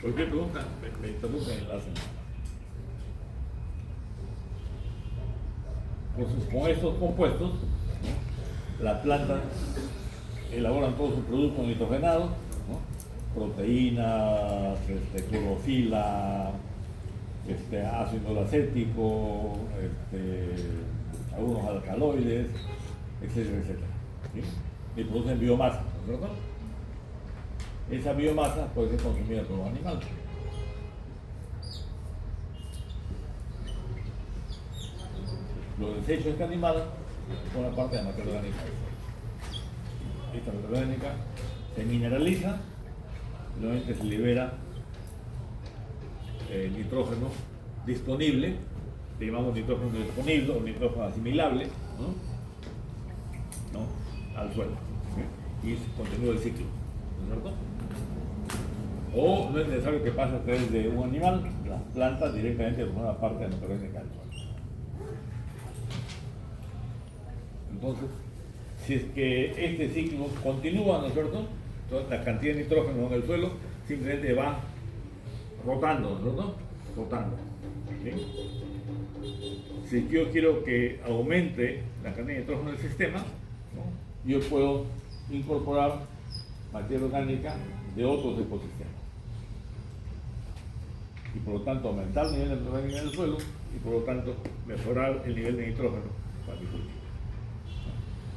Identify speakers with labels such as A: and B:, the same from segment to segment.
A: Cualquier pregunta, me interrumpen en la semana. Entonces, con estos compuestos, ¿no?, las plantas elaboran todos sus productos nitrogenados, ¿no?, proteínas, clorofila, ácido acético, algunos alcaloides, etcétera, etcétera, ¿sí? Y producen biomasa, ¿no es cierto? Esa biomasa puede ser consumida por los animales. Los desechos de este animal son una parte de la materia orgánica. Esta materia orgánica se mineraliza y nuevamente se libera nitrógeno disponible, le llamamos nitrógeno disponible o nitrógeno asimilable, ¿no?, al suelo, ¿sí?, y se continúa el ciclo, ¿no es cierto? O no es necesario que pase a través de un animal, las plantas directamente forman parte de la materia orgánica del suelo. Entonces, si es que este ciclo continúa, ¿no es cierto?, entonces la cantidad de nitrógeno en el suelo simplemente va rotando, ¿no es cierto?, rotando, ¿sí? Si yo quiero que aumente la cantidad de nitrógeno del sistema, ¿no?, yo puedo incorporar materia orgánica de otros ecosistemas y por lo tanto aumentar el nivel de materia orgánica en el suelo y por lo tanto mejorar el nivel de nitrógeno para el cultivo.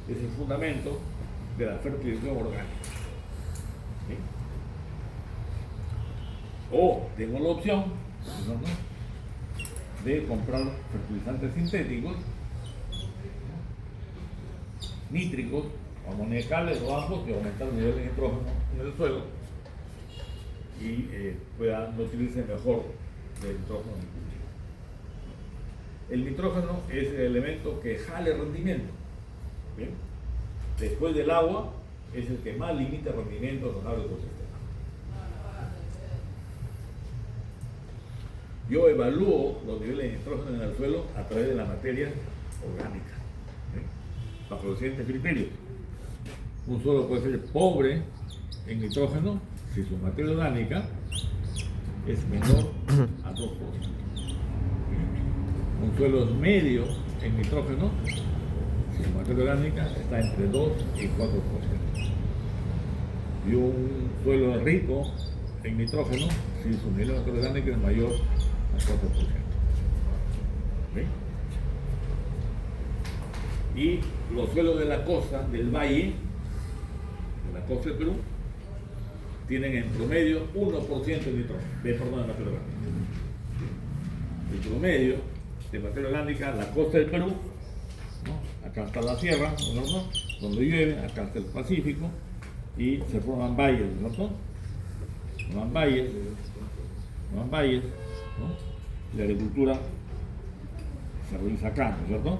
A: Es el fundamento de la fertilización orgánica, ¿sí? O tengo la opción, ¿no?, de comprar fertilizantes sintéticos, nítricos o amoníacales o ambos, que aumentan el nivel de nitrógeno en el suelo y pueda nutrirse mejor del nitrógeno en el cultivo. El nitrógeno es el elemento que jala el rendimiento. ¿Bien? Después del agua es el que más limita el rendimiento de los ecosistemas. Yo evalúo los niveles de nitrógeno en el suelo a través de la materia orgánica, ¿sí?, bajo los siguientes criterios. Un suelo puede ser pobre en nitrógeno si su materia orgánica es menor a 2%. Un suelo es medio en nitrógeno si su materia orgánica está entre 2 y 4%. Y un suelo rico en nitrógeno si su nivel de materia orgánica es mayor a 4%. ¿Sí? Y los suelos de la costa, del valle, de la costa del Perú, tienen en promedio 1% de nitrógeno, de materia orgánica. El promedio de materia orgánica, la costa del Perú, ¿no?, acá está la sierra, ¿no?, donde llueve, acá está el Pacífico, y se forman valles, ¿no?, forman valles, ¿no?, la agricultura se realiza acá, ¿no es cierto?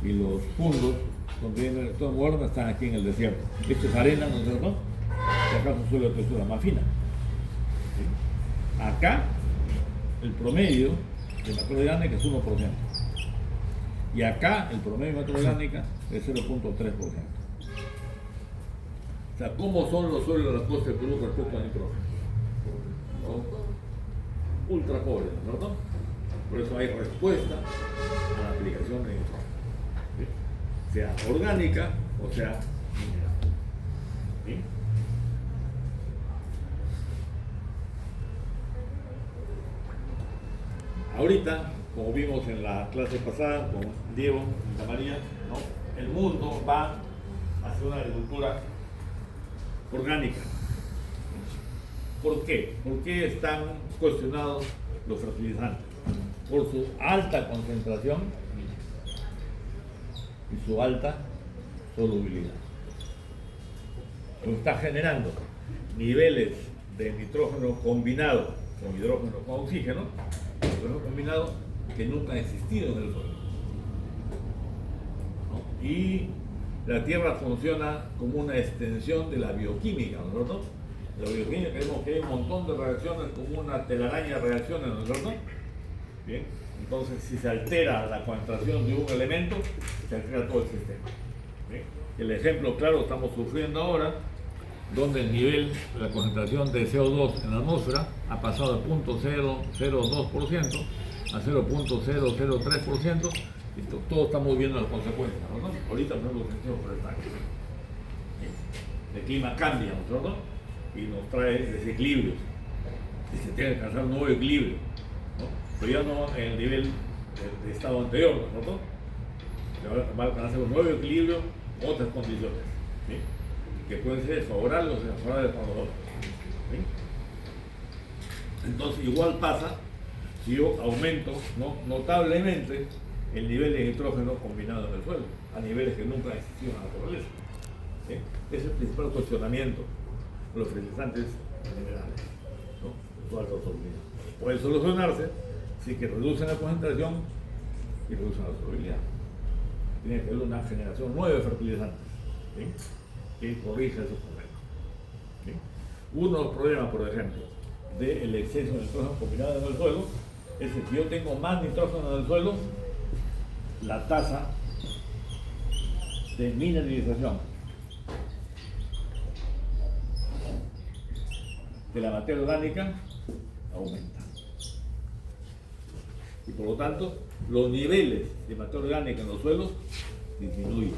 A: Y los fondos donde viene el estado moderno están aquí en el desierto. Esto es arena, ¿no es cierto?, y acá es un suelo de textura más fina, ¿sí? Acá el promedio de materia orgánica es 1%. Y acá el promedio de materia orgánica es 0.3%. O sea, ¿cómo son los suelos de la costa del Perú respecto al nitrógeno? Son ultra pobres, ¿no es cierto? Por eso hay respuesta a la aplicación de nitrógeno, ¿sí?, sea orgánica o sea mineral, ¿sí? Ahorita, como vimos en la clase pasada con Diego y María, ¿no?, el mundo va hacia una agricultura orgánica. ¿Por qué? ¿Por qué están cuestionados los fertilizantes? Por su alta concentración y su alta solubilidad. Lo está generando niveles de nitrógeno combinado con hidrógeno con oxígeno, nitrógeno combinado que nunca ha existido en el suelo, ¿no? Y la Tierra funciona como una extensión de la bioquímica, ¿no es cierto? La bioquímica, vemos que hay un montón de reacciones, como una telaraña de reacciones, ¿no es cierto? Bien, entonces si se altera la concentración de un elemento, se altera todo el sistema. ¿Sí? El ejemplo claro estamos sufriendo ahora, donde el nivel, la concentración de CO2 en la atmósfera ha pasado de 0.002% a 0.003%, y todos estamos viendo las consecuencias, ¿no? Ahorita no lo sentimos por el tanque. El clima cambia, ¿no es cierto? Y nos trae desequilibrios. Y se tiene que alcanzar un nuevo equilibrio, ¿no? Pero ya no en el nivel de estado anterior, ¿no es cierto? Se va a alcanzar un nuevo equilibrio, otras condiciones, ¿sí? Que pueden ser favorables o desfavorables para nosotros, ¿sí? Entonces, igual pasa si yo aumento, ¿no?, notablemente el nivel de nitrógeno combinado en el suelo, a niveles que nunca han existido en la naturaleza, ¿sí? Ese es el principal cuestionamiento de los fertilizantes minerales, ¿no? Su alta solubilidad. Puede solucionarse si que reducen la concentración y reducen la solubilidad. Tiene que haber una generación nueva de fertilizantes, ¿sí?, que corrija esos problemas, ¿sí? Uno de los problemas, por ejemplo, del exceso de nitrógeno combinado en el suelo es que si yo tengo más nitrógeno en el suelo, la tasa de mineralización de la materia orgánica aumenta. Y por lo tanto, los niveles de materia orgánica en los suelos disminuyen.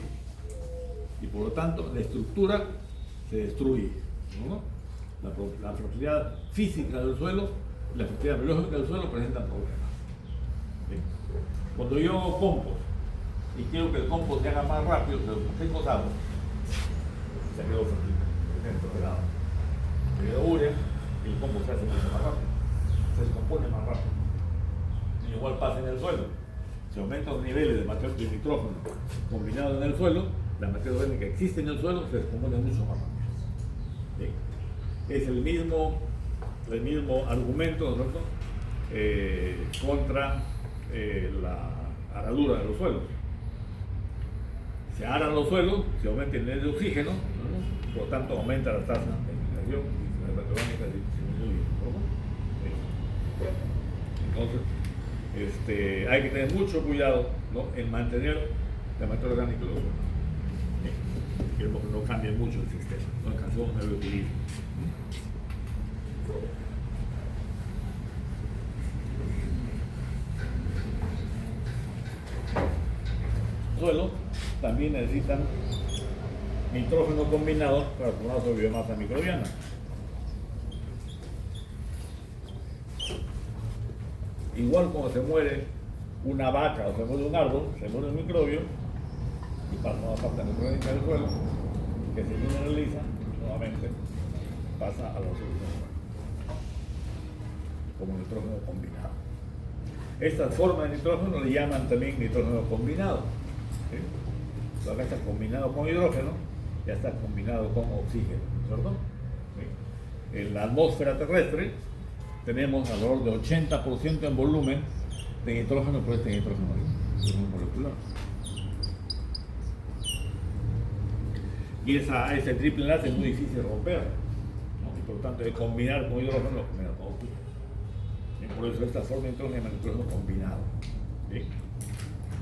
A: Y por lo tanto, la estructura se destruye, ¿no? La fertilidad física del suelo y la fertilidad biológica del suelo presentan problemas, ¿sí? Cuando yo hago compost y quiero que el compost se haga más rápido, pero ¿qué cosa hago? Se quedó fertilizado. Se quedó urea y el compost se hace mucho más rápido, se descompone más rápido. Y igual pasa en el suelo. Si aumentan los niveles de materia de nitrógeno combinado en el suelo, la materia orgánica que existe en el suelo se descompone mucho más rápido, ¿sí? Es el mismo argumento, ¿no?, contra la aradura de los suelos. Se aran los suelos, se aumenta el nivel de oxígeno, ¿no?, por lo tanto aumenta la tasa de migración y la materia orgánica disminuye, ¿no? Entonces, hay que tener mucho cuidado, ¿no?, en mantener la materia orgánica de los suelos. Queremos que no cambie mucho el sistema, no alcanzamos un nuevo equilibrio. Los suelos también necesitan nitrógeno combinado para formar su biomasa microbiana. Igual como se muere una vaca o se muere un árbol, se muere un microbio y pasa una parte microbiana del suelo que se mineraliza, nuevamente pasa a la solución como nitrógeno combinado. Estas formas de nitrógeno le llaman también nitrógeno combinado, ¿sí? Acá está combinado con hidrógeno, ya está combinado con oxígeno, ¿cierto? ¿Sí? En la atmósfera terrestre tenemos alrededor de 80% en volumen de nitrógeno por este nitrógeno molecular. Y ese triple enlace es muy difícil de romper, ¿no? Y por lo tanto, de combinar con hidrógeno, lo combina con oxígeno. Y por eso esta forma de nitrógeno combinado, ¿sí?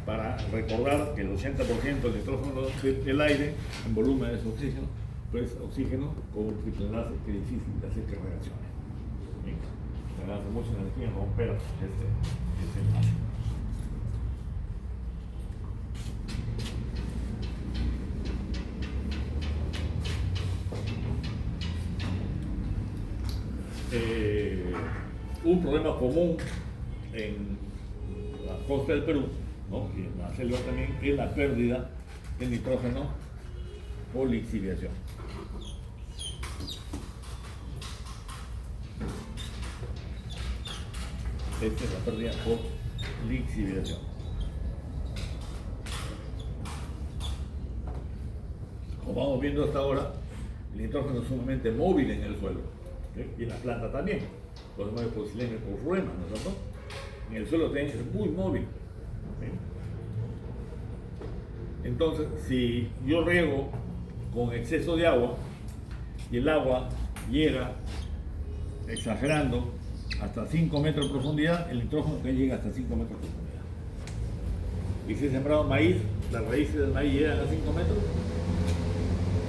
A: Para recordar que el 80% del nitrógeno del aire en volumen es oxígeno, pues oxígeno con un triple enlace que es difícil de hacer que reaccione, ¿sí? Se hace mucha energía en romper este enlace. Un problema común en la costa del Perú, ¿no?, y en la selva también, es la pérdida de nitrógeno por lixiviación. Esta es la pérdida por lixiviación. Como vamos viendo hasta ahora, el nitrógeno es sumamente móvil en el suelo, ¿sí?, y en la planta también. Los demás por sileno por fluema, ¿no es cierto? En el suelo también es muy móvil, ¿sí? Entonces, si yo riego con exceso de agua y el agua llega, exagerando, hasta 5 metros de profundidad, el nitrógeno que llega hasta 5 metros de profundidad. Y si he sembrado maíz, las raíces del maíz llegan a 5 metros.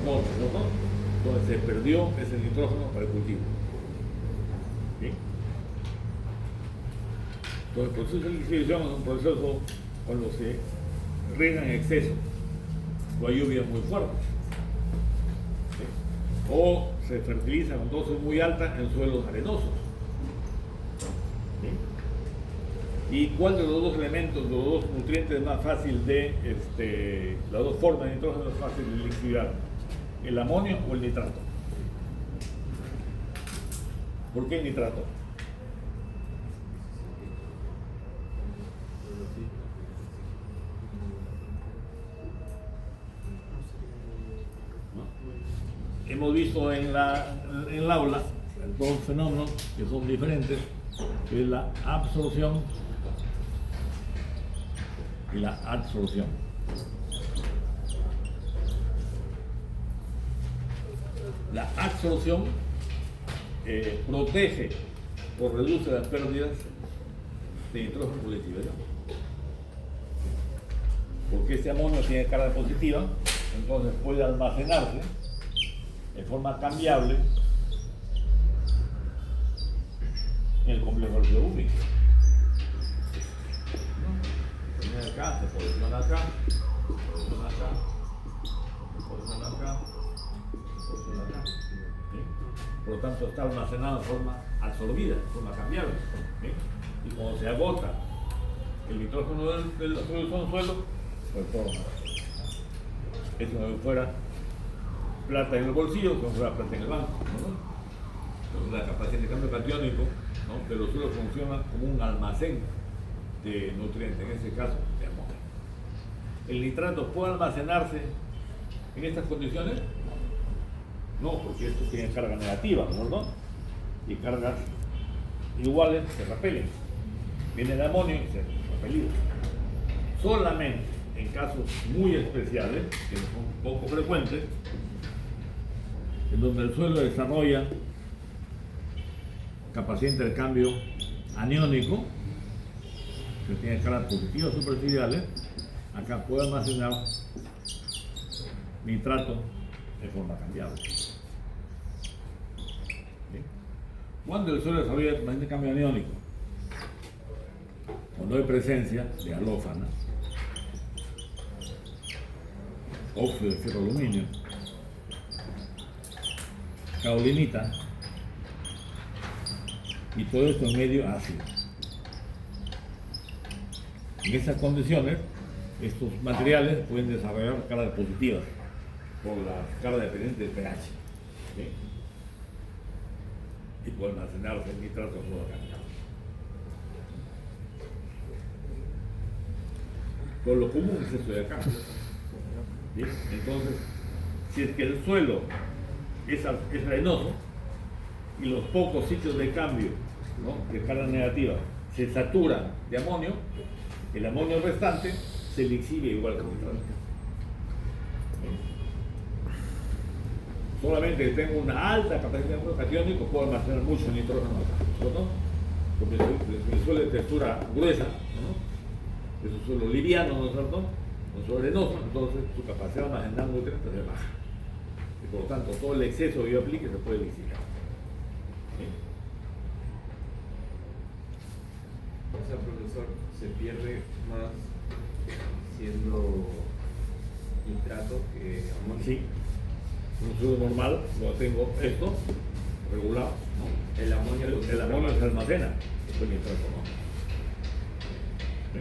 A: No, no. Entonces se perdió ese nitrógeno para el cultivo. ¿Sí? Entonces el proceso de lixiviación es un proceso cuando se riega en exceso o hay lluvias muy fuertes. ¿Sí? O se fertiliza con dosis muy altas en suelos arenosos. ¿Sí? ¿Y cuál de los dos elementos, de los dos nutrientes es más fácil de, las dos formas de nitrógeno es fácil de lixiviar? ¿El amonio o el nitrato? ¿Por qué el nitrato? ¿No? Hemos visto en el aula dos fenómenos que son diferentes, que es la absorción y la adsorción. La absorción protege o reduce las pérdidas de nitrógeno por lixiviación. Porque este amonio tiene carga positiva, entonces puede almacenarse de forma cambiable en el complejo ácido húmico. Se pone acá, se posiciona acá, se posiciona acá, se posiciona acá, se posiciona acá. ¿Sí? Por lo tanto está almacenado de forma absorbida, de forma cambiable. ¿Sí? Y cuando se agota el nitrógeno del suelo, pues todo más. Es como si fuera plata en el bolsillo, como si fuera plata en el banco. ¿No? Entonces la capacidad de cambio catiónico, ¿no?, de los suelos funciona como un almacén de nutrientes, en este caso de amonio. ¿El nitrato puede almacenarse en estas condiciones? No, porque esto tiene carga negativa, ¿no? Y cargas iguales se repelen. Viene el amonio y se repelido. Solamente en casos muy especiales, que son poco frecuentes, en donde el suelo desarrolla capacidad de intercambio aniónico, que tiene cargas positivas superficiales, acá puede almacenar nitrato de forma cambiable. ¿Sí? Cuando el suelo desarrolla capacidad de intercambio aniónico, cuando hay presencia de alófana, óxido de ferroaluminio, kaolinita y todo esto en medio ácido. En esas condiciones, estos materiales pueden desarrollar cargas positivas por la carga dependiente del pH. ¿Sí? Y pueden almacenarse en nitrato de toda calidad. Por lo común es esto de acá. ¿Sí? Entonces, si es que el suelo es arenoso y los pocos sitios de cambio, ¿no?, de carga negativa se saturan de amonio, el amonio restante se lixive igual que el nitrato. ¿Sí? Solamente que tengo una alta capacidad de catiónico puedo almacenar mucho nitrógeno acá, ¿no? Porque el suelo de textura gruesa, ¿no?, es un suelo liviano, ¿no es cierto?, un suelo arenoso, entonces su capacidad de almacenar nutrientes es baja. Y por lo tanto, todo el exceso que yo aplique se puede lixiviar. ¿Sí?
B: O sea, profesor, se pierde más siendo nitrato que amonio.
A: Sí. Un suelo normal, lo tengo esto, regulado, ¿no?
B: El amonio,
A: el amonio se almacena, después el nitrato no. ¿Sí?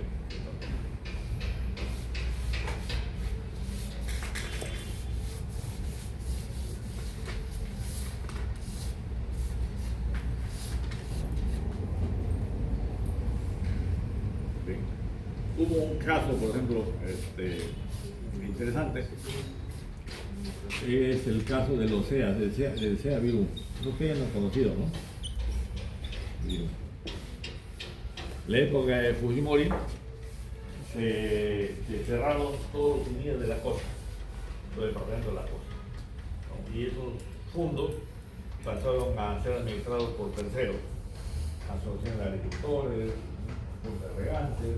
A: Hubo un caso, por ejemplo, interesante, es el caso de los SEA, del SEA virus. No ustedes lo han conocido, ¿no? Virus. La época de Fujimori se cerraron todos los unidades de la costa, los departamentos de la costa, ¿no? Y esos fondos pasaron a ser administrados por terceros, asociaciones de agricultores, juntas de regantes,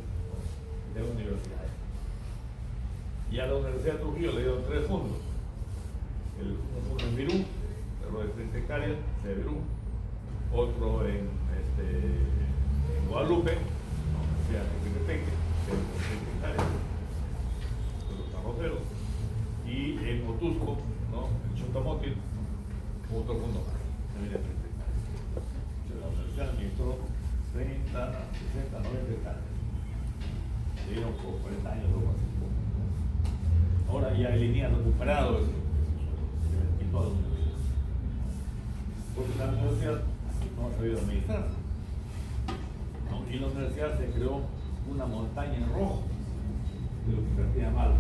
A: de universidades. Y a la Universidad de Trujillo le dieron 3 fondos. Un fondo en Virú, pero de 30 hectáreas, de Virú. Otro en Guadalupe, ¿no? O sea, en Tepeteque, de 30 hectáreas, de los arroceros. Y en Otusco, ¿no? En Chotamotil, otro fondo más, también de 30 hectáreas. La universidad administró 30, 60, 90 hectáreas. Se dieron por 40 años o algo así. Ahora ya hay líneas recuperadas en toda la universidad. Porque la universidad no ha sabido administrar, ¿no? Y en la universidad se creó una montaña en rojo de lo que invertía mal.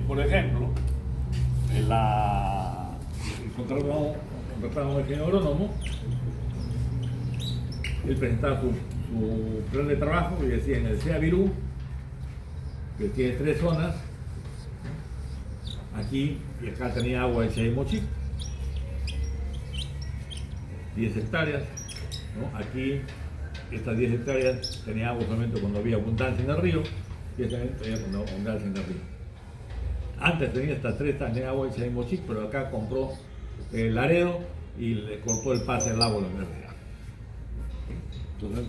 A: Por ejemplo, contratamos al ingeniero agrónomo, él presentaba su plan de trabajo y decía en el CEA Virú, que tiene 3 zonas, aquí y acá tenía agua de Chaimochi, 10 hectáreas, ¿no? Aquí estas 10 hectáreas tenía agua solamente cuando había abundancia en el río y esta tenía cuando había abundancia en el río. Antes tenía estas 3 tenía agua de Chaimochi, pero acá compró el Laredo y le cortó el pase del agua a la universidad. Entonces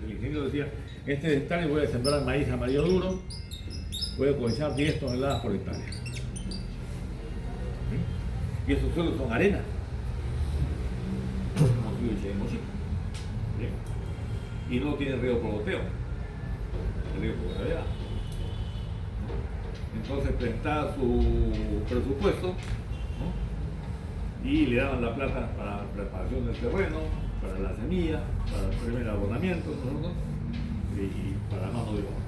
A: el ingeniero decía, este hectárea voy a sembrar maíz amarillo duro, voy a cosechar 10 toneladas por hectárea. Y esos suelos son arena. Y no tiene río por goteo, el río por gravedad. Entonces presentaba su presupuesto, ¿no? Y le daban la plata para la preparación del terreno, para la semilla, para el primer abonamiento, ¿no? Y para la mano de obra,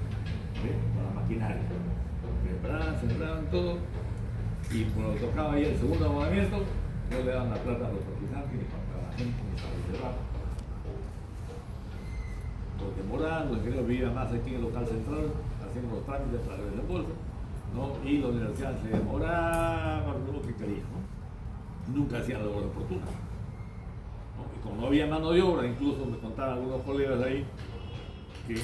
A: ¿sí? Para la maquinaria. Preparaban, sembraban todo, y cuando tocaba ahí el segundo abonamiento, no le daban la plata a los fertilizantes ni para la gente ni para el trabajo. Los demorando, el ingeniero vivía más aquí en el local central, haciendo los trámites para el desembolso, ¿no? Y la universidad se demoraba lo que quería, ¿no? Nunca hacían la obra oportuna, ¿no? Y como no había mano de obra, incluso me contaban algunos colegas ahí que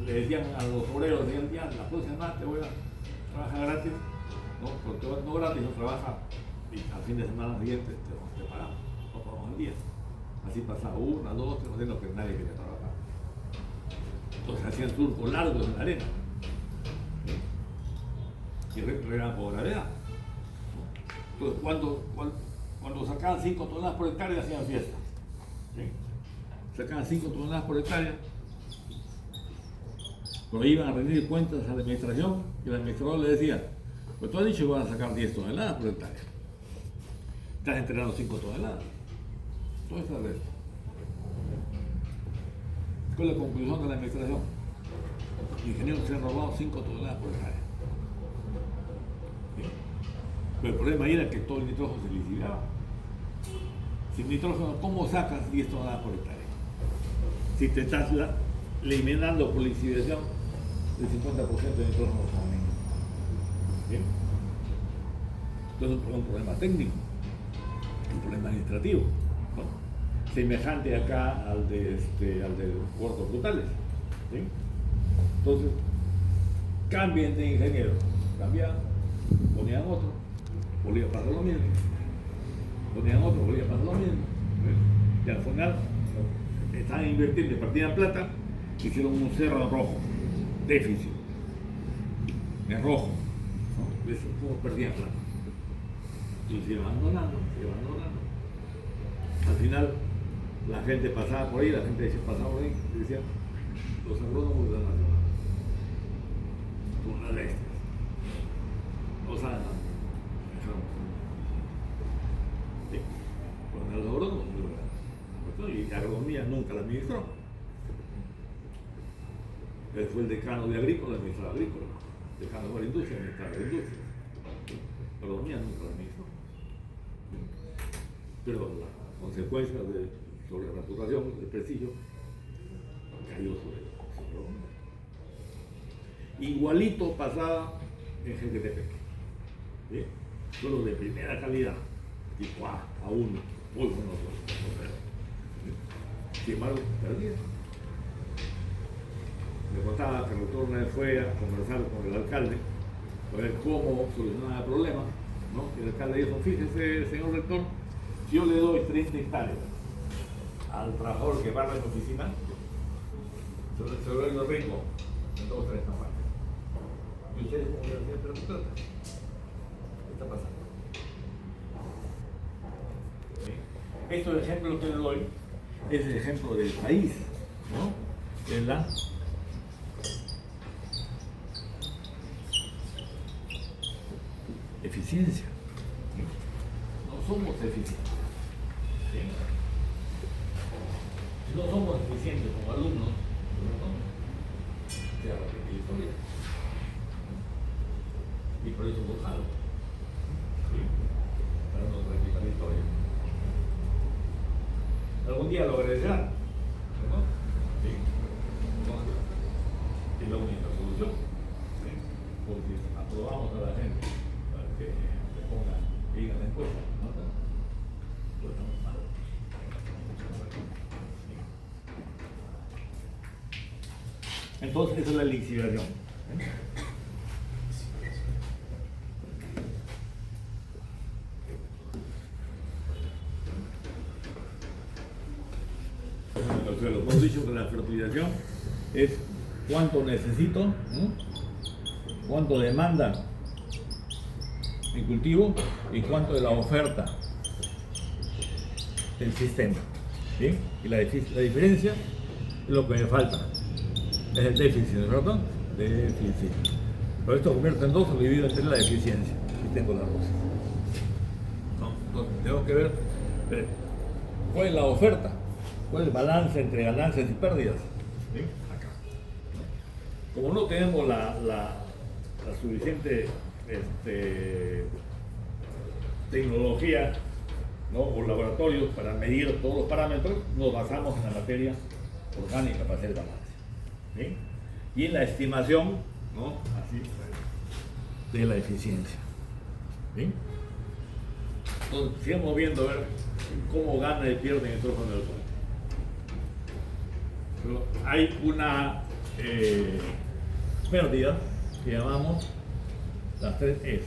A: le decían a los obreros, decían, ya, la próxima semana te voy a trabajar gratis, ¿no? Porque no gratis, no trabaja, y al fin de semana siguiente te pagamos, no pagamos el día. Así pasaba 1, 2, 3, haciendo que nadie quería trabajar. Entonces hacían surcos largos en la arena, ¿sí? Y regaban por gravedad. Entonces cuando sacaban 5 toneladas por hectárea hacían fiestas, ¿sí? Sacaban 5 toneladas por hectárea, pero iban a rendir cuentas a la administración y el administrador le decía, pues tú has dicho que vas a sacar 10 toneladas por hectárea, estás entregando 5 toneladas, todo está el resto. ¿Cuál es la conclusión de la administración? El ingeniero se ha robado 5 toneladas por hectárea. ¿Sí? Pero el problema ahí era que todo el nitrógeno se liquidaba. Sin nitrógeno, ¿cómo sacas 10 toneladas por hectárea? Si te estás eliminando por lixiviación el 50% de nitrógeno como mínimo. ¿Bien? Entonces es un problema técnico, un problema administrativo, ¿no? Semejante acá al de Puerto Frutales, ¿sí? Entonces, cambien de ingeniero, cambiaban, ponían otro, volvía a pasar lo mismo, ponían otro, volvía a pasar lo mismo, ¿sí? Y al final, estaban invirtiendo, partían plata, hicieron un cerro rojo, déficit, en rojo, ¿no? Eso, ¿cómo perdían plata? Y se iban abandonando, Al final, la gente pasaba por ahí, pasaba por ahí y decía, los agrónomos de la nacional, con las extras, no saben nada, sí, con los agrónomos, y la agronomía nunca la administró. Él fue el decano de agrícola, administrador agrícola, decano de la industria, administrador de industria. La agronomía nunca la administró. Pero las consecuencias sobre la reputación, el prestigio, cayó sobre igualito pasaba en Jequetepec, ¿sí? Suelos de primera calidad, tipo A1, muy buenos suelos. Sin embargo, perdía. Le contaba que el doctor una vez fue a conversar con el alcalde para ver cómo solucionar el problema, ¿no? Y el alcalde dijo, fíjese, señor rector, si yo le doy 30 hectáreas al trabajador que barra en la oficina, se lo doy lo rico en 2 o 3 campañas. Y ustedes como universidad, pero ¿qué trata? ¿Qué está pasando? ¿Sí? Estos ejemplos que le doy es el ejemplo del país, ¿no? Es la eficiencia. ¿Sí? No somos eficientes. ¿Sí? Si no somos eficientes como alumnos, ¿no? Se va a repetir la historia. Y por eso buscado. ¿Sí? Para no repetir la historia. Algún día lo agradecerán, ¿no? ¿Sí? Es la única solución. ¿Sí? Porque aprobamos a la gente para que le pongan, que digan la encuesta, ¿no? Pues estamos mal. Entonces, esa es la lixiviación. Hemos dicho que la fertilización es cuánto necesito, ¿no? Cuánto demanda mi cultivo y cuánto de la oferta del sistema. ¿Sí? Y la diferencia es lo que me falta. Es el déficit, ¿no es cierto? Déficit. Pero esto convierte en 2 o dividido entre la eficiencia. Y tengo las 2. ¿No? Entonces, tengo que ver cuál es la oferta, cuál es el balance entre ganancias y pérdidas. ¿Sí? Acá. ¿No? Como no tenemos la suficiente tecnología, ¿no? O laboratorios para medir todos los parámetros, nos basamos en la materia orgánica para hacer el balance. ¿Sí? Y en la estimación, ¿no? Así, de la eficiencia. ¿Sí? Entonces, sigamos viendo a ver cómo gana y pierde nitrógeno del suelo. Pero hay una pérdida que llamamos las 3 S.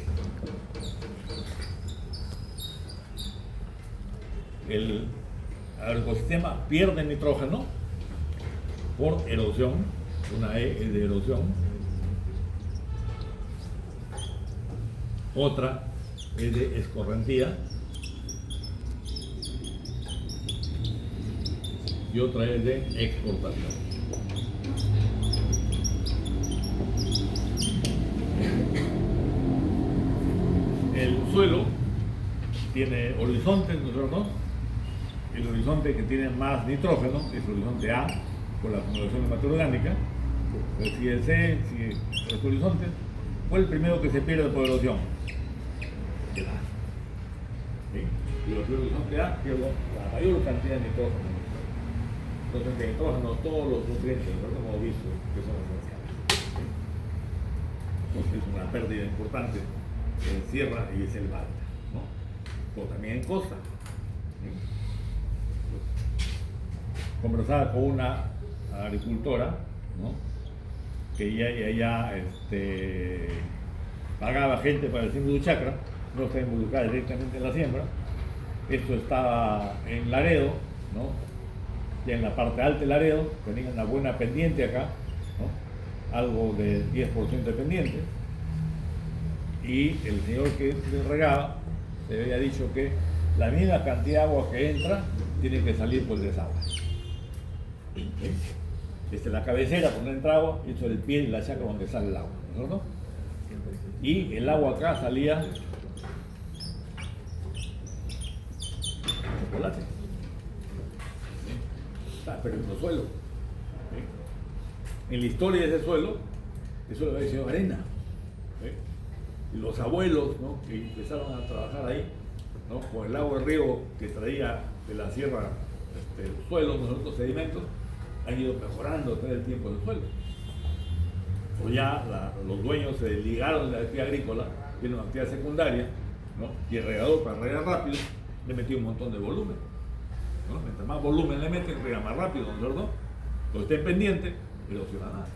A: El ecosistema pierde nitrógeno por erosión, una E es de erosión, otra es de escorrentía y otra es de exportación. El suelo tiene horizontes, ¿no es cierto? El horizonte que tiene más nitrógeno es el horizonte A, por la acumulación de materia orgánica. Pues si el C, si los horizontes, ¿cuál es el primero que se pierde por erosión? El A. ¿Sí? Y el horizonte A pierde la mayor cantidad de nitrógeno. Entonces, de nitrógeno, todos los nutrientes, ¿no? Como hemos visto, que son esenciales. ¿Sí? Entonces, es una pérdida importante en sierra y es el alta, ¿no? O también en costa. ¿Sí? Conversaba con una agricultora, ¿no? Que ella pagaba gente para el símbolo de chacra, no está involucrada directamente en la siembra. Esto estaba en Laredo, ¿no? Y en la parte alta de Laredo tenía una buena pendiente acá, ¿no? Algo de 10% de pendiente. Y el señor que le regaba le había dicho que la misma cantidad de agua que entra tiene que salir por el desagüe. Desde la cabecera por no entra agua, y esto es el pie y la chacra donde sale el agua, ¿no es cierto? Y el agua acá salía chocolate. Está perdiendo el suelo. En la historia de ese suelo había sido arena. Y los abuelos, ¿no? Que empezaron a trabajar ahí, ¿no? Con el agua del río que traía de la sierra el suelo, los sedimentos, han ido mejorando todo el tiempo del suelo. O ya los dueños se desligaron de la actividad agrícola, tienen una actividad secundaria, ¿no? Y el regador, para regar rápido, le metió un montón de volumen, ¿no? Mientras más volumen le meten, rega más rápido, ¿no es cierto? Cuando esté pendiente, erosiona más.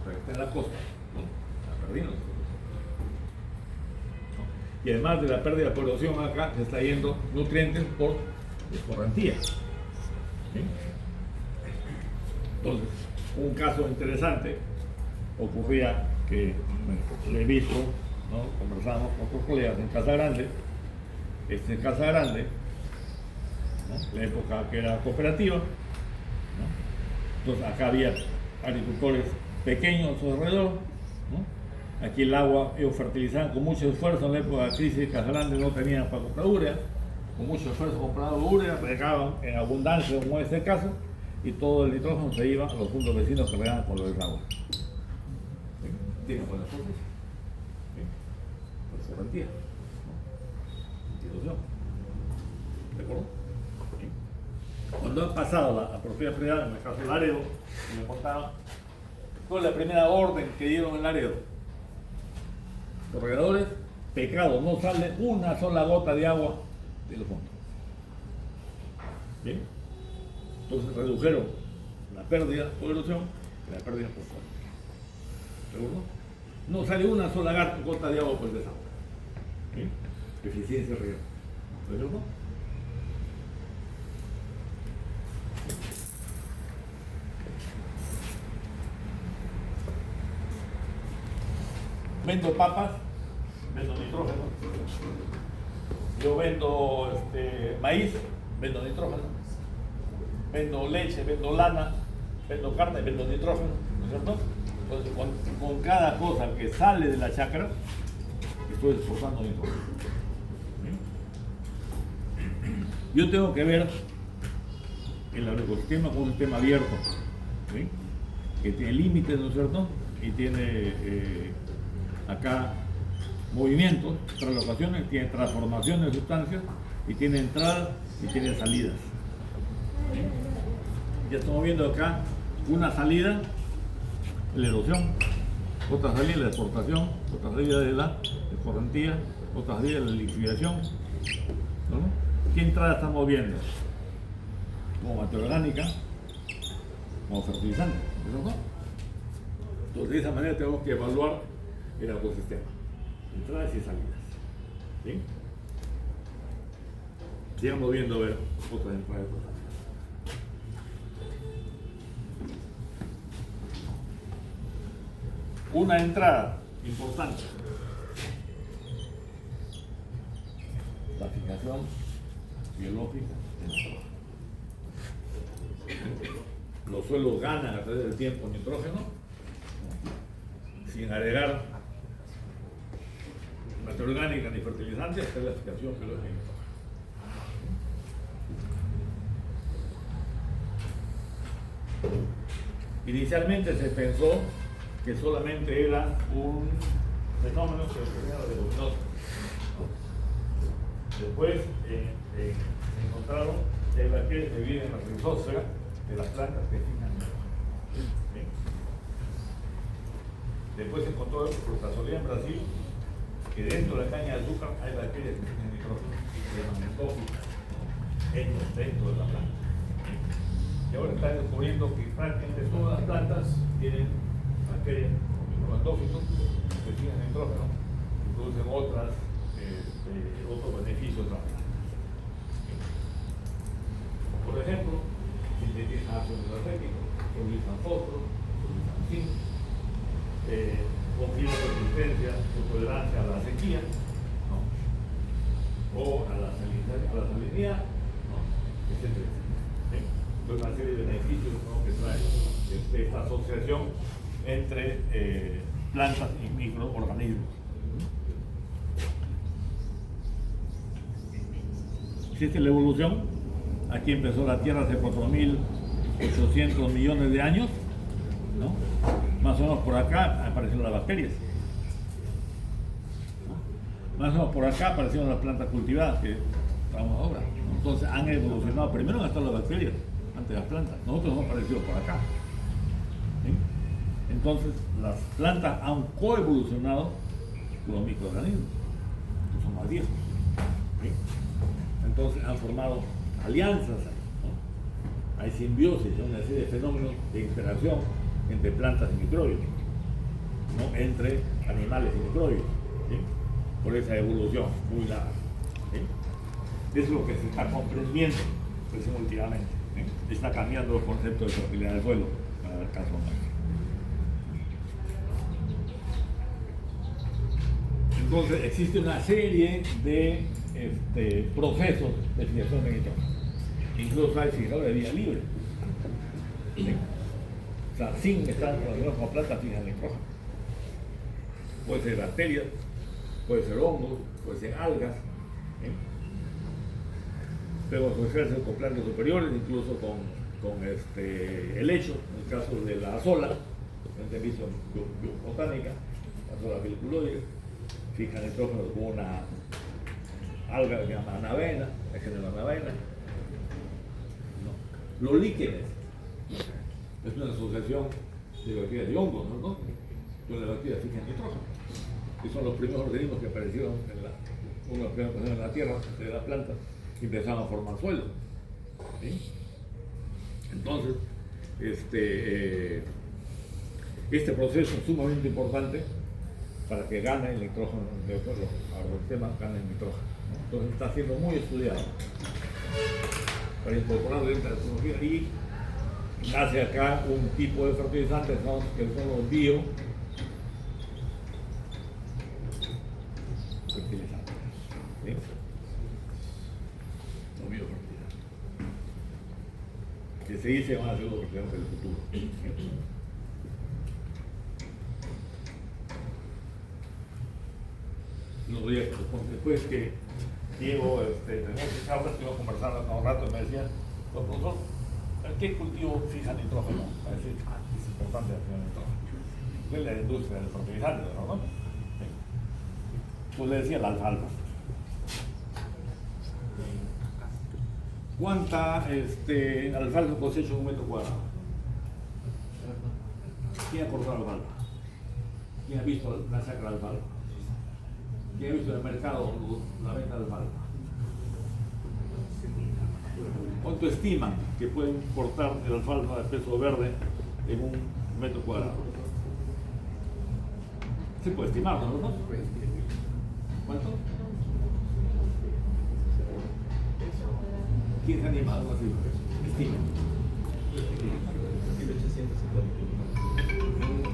A: pues está en la costa, ¿no? Está perdiendo. ¿No? Y además de la pérdida de población acá, se está yendo nutrientes por escorrentía. ¿Sí? Entonces, un caso interesante ocurría que, bueno, lo he visto, ¿no? Conversamos con otros colegas en Casa Grande, en Casa Grande, ¿no? La época que era cooperativa, ¿no? Entonces acá había agricultores pequeños alrededor, ¿no? Aquí el agua ellos fertilizaban con mucho esfuerzo en la época de crisis. Casa Grande no tenían para comprar urea, con mucho esfuerzo compraban urea, regaban en abundancia como en este caso, y todo el nitrógeno se iba a los puntos vecinos que regaban con los desagües. Tiene buenas cosas. Pues garantía. Institución. ¿De acuerdo? Cuando han pasado la propiedad privada, en el caso de Laredo, me contaban, fue la primera orden que dieron en Laredo. Los regadores, pecado, no sale una sola gota de agua de los fondos. ¿Bien? Entonces redujeron la pérdida por erosión y la pérdida por sol. ¿Seguro? No sale una sola gota de agua por el desagüe. ¿Sí? Eficiencia real. ¿Seguro? Vendo papas, vendo nitrógeno. Yo vendo maíz, vendo nitrógeno. Vendo leche, vendo lana, vendo carne, vendo nitrógeno, ¿no es cierto? Entonces, con cada cosa que sale de la chacra, estoy exportando nitrógeno. ¿Sí? Yo tengo que ver el ecosistema como un sistema abierto, ¿sí? Que tiene límites, ¿no es cierto? Y tiene acá movimientos, translocaciones, tiene transformaciones de sustancias, y tiene entradas y tiene salidas. Ya estamos viendo acá una salida, la erosión, otra salida, la exportación, otra salida de la escorrentía, otra salida de la lixiviación, ¿no? ¿Qué entrada estamos viendo? Como materia orgánica, como fertilizante, ¿no? Entonces de esa manera tenemos que evaluar el ecosistema, entradas y salidas, ¿sí? Sigamos viendo a ver otras entradas y otras salidas. Una entrada importante, la fijación biológica del nitrógeno. Los suelos ganan a través del tiempo nitrógeno sin agregar materia orgánica ni fertilizantes. Esta es la fijación biológica del nitrógeno. Inicialmente se pensó que solamente era un fenómeno que ocurría de luminoso. Después se encontraron que hay bacterias que viven en la rizósfera de las plantas que fijan nitrógeno. Después se encontró por casualidad en Brasil que dentro de la caña de azúcar hay bacterias que fijan nitrógeno, que se llaman entófitas, dentro de la planta. Y ahora están descubriendo que prácticamente todas las plantas tienen bacterias con microentófitos que fijan nitrógeno y producen otros beneficios de la planta. Por ejemplo, sintetizan ácido energético, utilizan fósforo, utilizan zinc, confieren resistencia o tolerancia a la sequía, ¿no? O a la salinidad, ¿no? Etcétera. ¿Sí? Entonces, una serie de beneficios, ¿no?, que trae esta asociación entre plantas y microorganismos. Existe la evolución. Aquí empezó la Tierra hace 4.800 millones de años, ¿no? Más o menos por acá aparecieron las bacterias, ¿no? Más o menos por acá aparecieron las plantas cultivadas que estamos ahora, ¿no? Entonces han evolucionado. Primero han estado las bacterias, antes las plantas. Nosotros hemos aparecido por acá, ¿sí? Entonces las plantas han coevolucionado con los microorganismos, que son más viejos, ¿sí? Entonces han formado alianzas, ¿no? Hay simbiosis, hay una serie de fenómenos de interacción entre plantas y microbios, no entre animales y microbios, ¿sí? Por esa evolución muy larga. ¿Sí? Es lo que se está comprendiendo pues, últimamente. ¿Sí? Está cambiando los conceptos de fertilidad del suelo para el caso nuestro. Entonces existe una serie de procesos de fijación de nitrógeno. Incluso hay fijadores de vía libre. ¿Sí? O sea, sin estar relacionados con plantas fijan nitrógeno. Puede ser bacterias, puede ser hongos, puede ser algas. ¿Sí? Pero puede ser con plantas superiores, incluso con helechos, en el caso de la azola, en el servicio biobotánica, la azola peliculoide, fija nitrógeno con una alga que se llama anavena, el género anavena. No. Los líquenes es una asociación de bacterias y hongos, ¿no? Donde las bacterias fijan nitrógeno, que son los primeros organismos que aparecieron en los primeros en la tierra, de la planta, y empezaron a formar suelo. ¿Sí? Entonces, este proceso es sumamente importante para que gane el nitrógeno, los agrosistemas ganen el nitrógeno, ¿no? Entonces está siendo muy estudiado para incorporarlo dentro de la tecnología y nace acá un tipo de fertilizantes, ¿no? Que son los biofertilizantes. ¿Sí? Los biofertilizantes. Que se dice van a ser los fertilizantes del futuro. ¿Sí? Después que Diego, tenemos que hablar, estuvimos conversando hace un rato y me decía, profesor, ¿qué cultivo fija nitrógeno? Es decir, es importante fijar nitrógeno. Es la industria del fertilizante, ¿no? ¿Sí? Pues le decía la alfalfa. ¿Cuánta alfalfa cosecha en un metro cuadrado? ¿Quién ha cortado alfalfa? ¿Quién ha visto la sacra de alfalfa? ¿Quién ha visto en el mercado la venta de alfalfa? ¿Cuánto estiman que pueden cortar el alfalfa de peso verde en un metro cuadrado? Se puede estimar, ¿no? ¿Cuánto? ¿Quién se anima a algo así? Estima. 1850.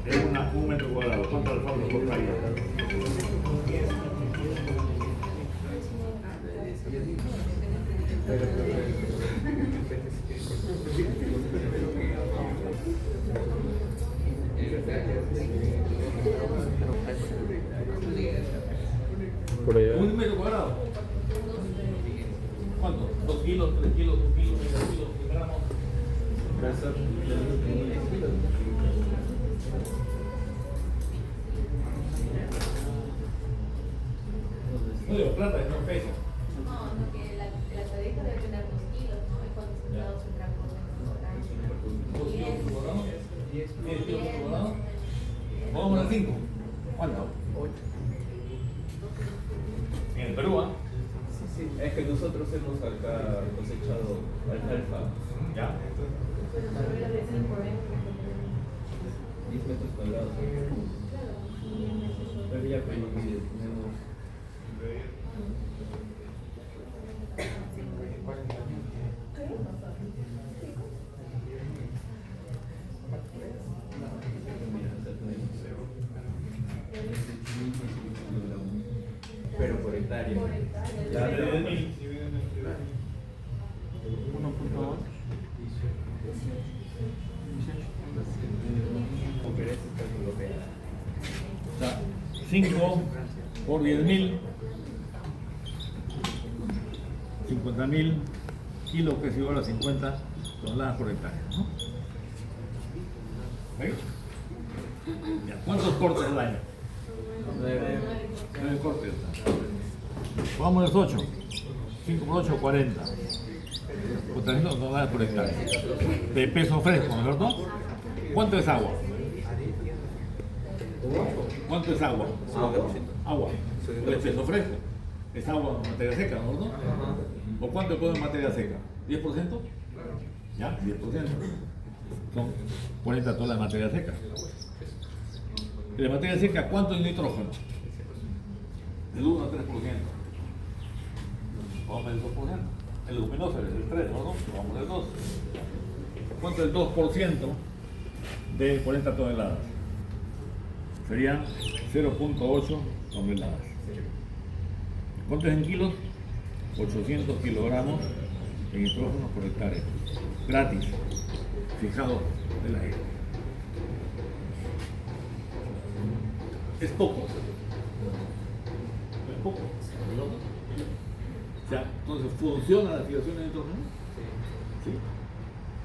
A: En un metro cuadrado, ¿cuánto alfalfa cortaría?
C: Por allá.
A: ¿Un metro cuadrado? ¿Cuánto? ¿2 kilos, 3 kilos, 1 kilo, medio kilo, 100 gramos? No digo plata, no peso.
D: No, que la estadística debe tener 2 kilos, ¿no? Y cuando se da 2 gramos,
A: 2 kilos por cuadrado, 10 kilos por cuadrado. Vamos a 5. ¿Cuánto? 8. En el Perú, ¿ah?
B: Sí, es que nosotros hemos acá cosechado alfalfa.
A: Ya.
B: 10 metros cuadrados. Pero ya tenemos. Pero por hectárea.
A: Ya de 10.000.
C: 1.8.
A: O sea, 5 por 10.000, 50.000 kilos, que es igual a 50 toneladas por hectárea, ¿no? ¿Veis? Ya, ¿cuántos cortes al año? 9 cortes. Vamos a los 8. 5 por 8, 40. Por 300 toneladas por hectárea. De peso fresco, ¿no es cierto? ¿Cuánto es agua? ¿Cuánto es agua? Agua. Es peso fresco. Es agua en materia seca, ¿no es cierto? ¿O cuánto puede en materia seca? ¿10%? Ya, 10%. son 40 toneladas de materia seca. De la materia seca, ¿cuánto es nitrógeno? Del 1 al 3%. Vamos a ver el 2%. El luminoso es el 3, ¿no? Vamos al 2. ¿Cuánto es el 2% de 40 toneladas? Serían 0.8 toneladas. ¿Cuánto es en kilos? 800 kilogramos de nitrógeno por hectárea. Gratis. Fijado del aire. Es poco. Es poco. O sea, entonces, ¿funciona la fijación de nitrógeno? Sí.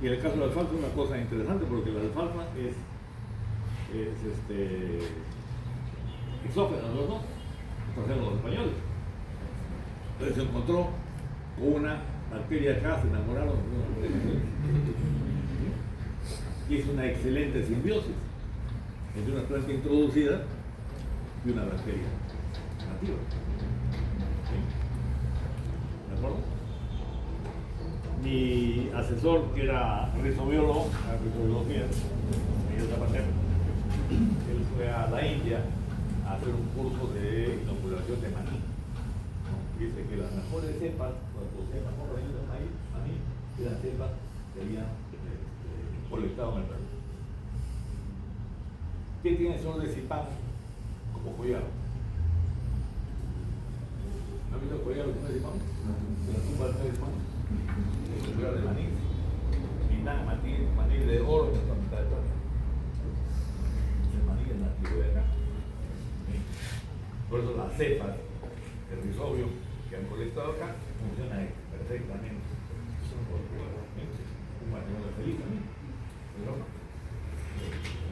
A: Y en el caso de la alfalfa es una cosa interesante porque la alfalfa es exógena, ¿no? Trajeron los españoles. Entonces se encontró con una bacteria acá, se enamoraron. Y es una excelente simbiosis entre una planta introducida y una bacteria nativa. ¿Sí? ¿De acuerdo? Mi asesor, que era rizobiólogo, rizobiología, Miguel Zapatero, él fue a la India a hacer un curso de inoculación de maní. Dice que las mejores cepas, cuando producían mejor raíz de maní, eran cepas que habían colectado en el Perú. ¿Qué tiene el señor de Zipán como collado? ¿No ha visto el collado que tiene Zipán? De la tumba de Zipán. El collado de maní. Y nada, maní de oro en la mitad de plata. El maní es nativo de acá. Por eso las cepas, el rizobio que han colectado acá, funciona perfectamente. Un matrimonio feliz también.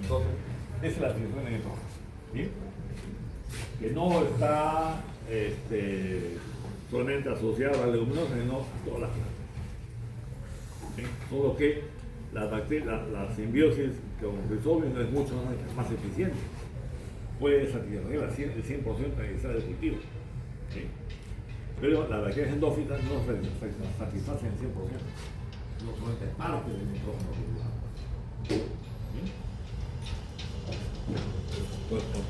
A: Entonces, esa es la fijación de nitrógeno. ¿Sí? Que no está solamente asociada a la leguminosa, sino a todas las plantas. ¿Sí? Solo que la simbiosis con rizobio no es mucho más eficiente. Puede satisfacer el 100% necesario del cultivo. ¿Sí? Pero las bacterias endófitas no satisfacen el 100%. No solamente parte del nitrógeno regular.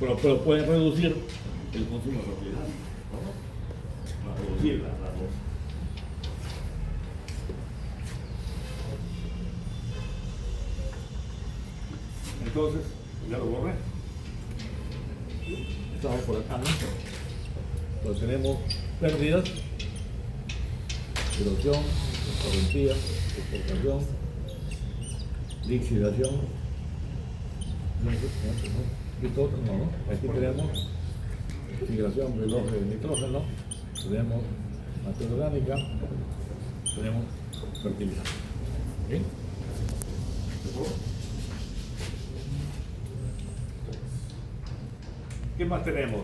A: Pero pueden reducir el consumo de fertilidad, ¿no? A reducir la dosis. Entonces, ya lo borré. Estamos por acá, ¿no? Entonces tenemos pérdidas, erosión, correntía, exportación, lixidación. Aquí tenemos fijación de nitrógeno, tenemos materia orgánica, tenemos fertilidad. ¿Bien? ¿Qué más tenemos?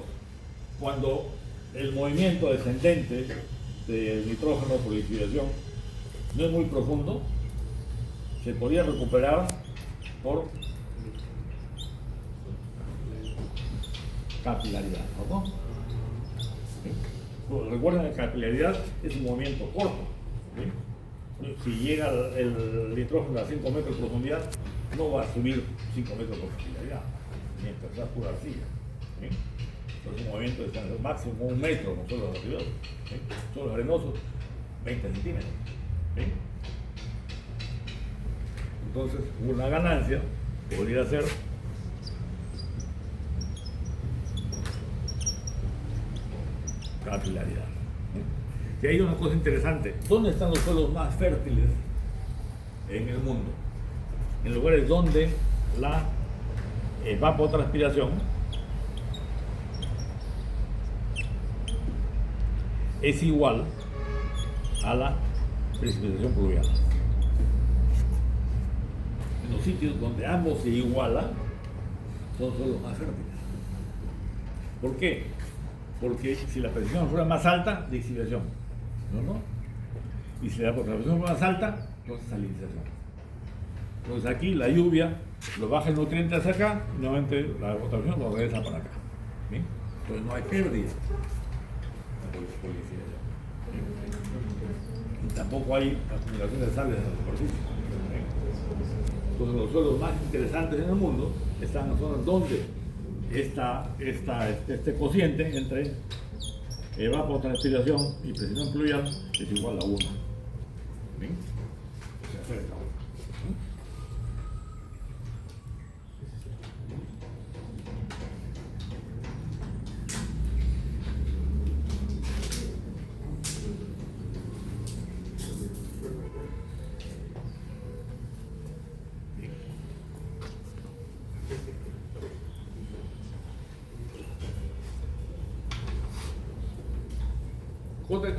A: Cuando el movimiento descendente del nitrógeno por lixidación no es muy profundo, se podría recuperar por capilaridad, ¿no? ¿Sí? Recuerden que capilaridad es un movimiento corto. ¿Sí? Si llega el nitrógeno a 5 metros de profundidad, no va a subir 5 metros por capilaridad, mientras sea pura arcilla. ¿Sí? Es un movimiento de máximo 1 metro con suelos arcillosos, ¿sí? Suelos arenosos, 20 centímetros. ¿Sí? Entonces, una ganancia podría ser capilaridad. Y hay una cosa interesante. ¿Dónde están los suelos más fértiles en el mundo? En lugares donde la evapotranspiración es igual a la precipitación pluvial. En los sitios donde ambos se igualan, son suelos más fértiles. ¿Por qué? Porque si la presión fuera más alta, lixiviación, ¿no? Y si la presión fuera más alta, entonces salinización. Entonces aquí la lluvia lo baja el nutriente hacia acá, y nuevamente la evaporación lo regresa para acá. ¿Sí? Entonces no hay pérdida por lixiviación. ¿Sí? Y tampoco hay acumulación de sales en la superficie. ¿Sí? Entonces los suelos más interesantes en el mundo están en las zonas donde este cociente entre evapotranspiración y presión pluvial es igual a 1. ¿Bien? Se acerca.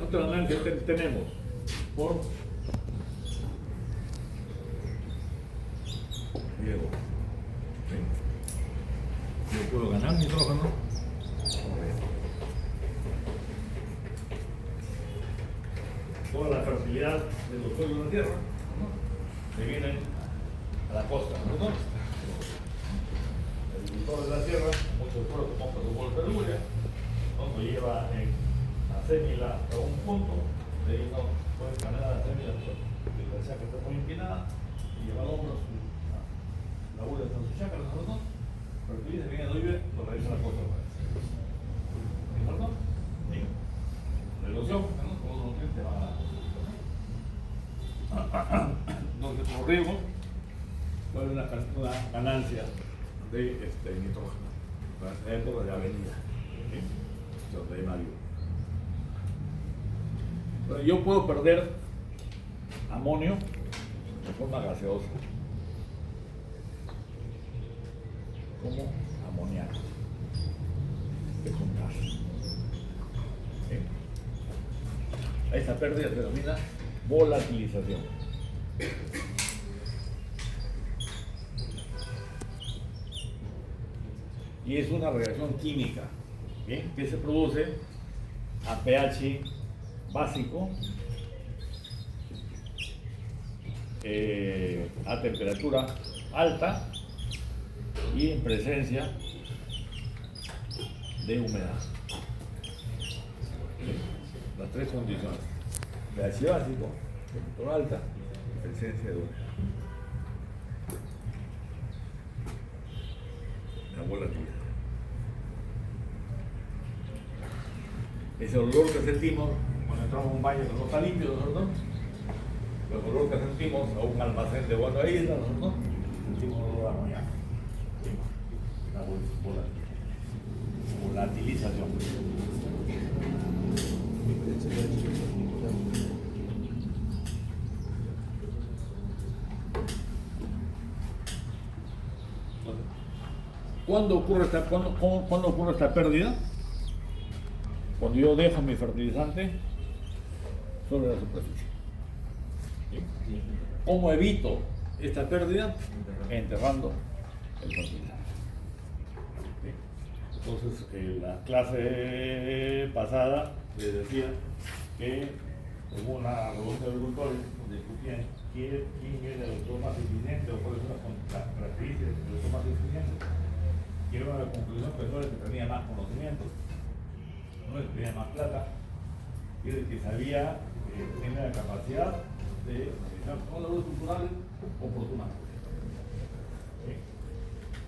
A: Otra análisis que tenemos por riego. ¿Sí? Yo puedo ganar nitrógeno. Toda la fertilidad de los suelos de la tierra, ¿no?, que vienen a la costa, ¿no? El agricultor de la tierra, muchos pueblos que compran su bolsa de urea, ¿no?, lo lleva a sémila a un punto, de ahí no puede ganar la sémila, porque la chacra está muy inclinada, y lleva al hombro la urea está en su chacra, ¿no? Fertiliza, viene de lluvia, lo regresa a la costa. ¿Cierto? Sí. La erosión, ¿no?, todos los nutrientes van a la costa. Entonces, por riego, va a haber una ganancia de nitrógeno, para la época de avenida, ¿sí?, donde hay mario. Pero yo puedo perder amonio de forma gaseosa, como amoníaco, que es un gas. ¿Sí? A esta pérdida se denomina volatilización. Y es una reacción química, ¿bien?, que se produce a pH básico, a temperatura alta y en presencia de humedad. ¿Sí? Las tres condiciones: pH básico, temperatura alta y presencia de humedad. La volatilidad. Ese olor que sentimos cuando entramos a un baño que no está limpio, ¿no? El olor que sentimos a un almacén de buena isla, ¿no?, sentimos olor a amoníaco. La volatilización. ¿Cuándo ocurre esta pérdida? Cuando yo dejo mi fertilizante sobre la superficie. ¿Sí? ¿Cómo evito esta pérdida? Enterrando el fertilizante. ¿Sí? Entonces, en la clase pasada les decía que hubo una reunión de agricultores donde discutían quién era el agricultor más eficiente o cuáles son las características del agricultor más eficiente. Llegaron a la conclusión que no era el que tenía más conocimiento, no es el que tenía más plata, y el que sabía, tenía la capacidad de realizar todos los labores culturales oportunamente. ¿Sí?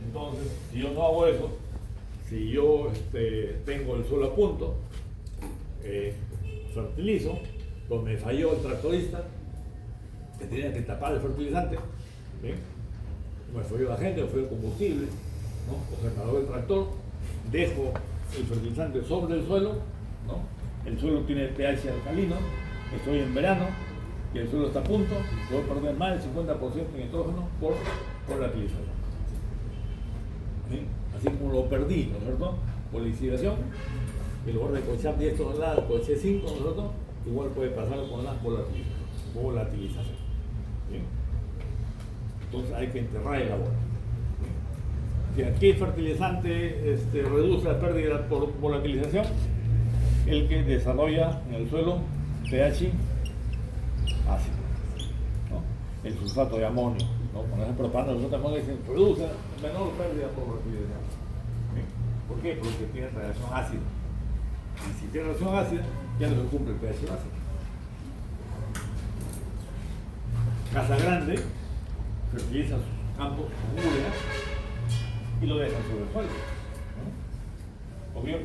A: Entonces, si yo no hago eso, si yo tengo el suelo a punto, fertilizo, pues me falló el tractorista, que tenía que tapar el fertilizante, ¿sí?, me falló la gente, me falló el combustible, ¿no?, o se acabó el tractor, dejo el fertilizante sobre el suelo, ¿no?, el suelo tiene pH alcalino, estoy en verano y el suelo está a punto, voy a perder más del 50% de nitrógeno por volatilización. ¿Sí? Así como lo perdí, ¿no es cierto?, por lixiviación, en lugar de cochar 10 toneladas, coché 5, ¿no es cierto?, igual puede pasar con la volatilización. ¿Sí? Entonces hay que enterrar el abono. ¿Qué fertilizante reduce la pérdida por volatilización? El que desarrolla en el suelo pH ácido, ¿no?, el sulfato de amonio, ¿no? Cuando hacen propaganda, el sulfato de amonio dicen produce menor pérdida por volatilización. ¿Sí? ¿Por qué? Porque tiene reacción ácida. Y si tiene reacción ácida, ya no se cumple el pH básico. Casa Grande fertiliza campos con urea y lo dejan sobre el suelo, ¿no? Obvio,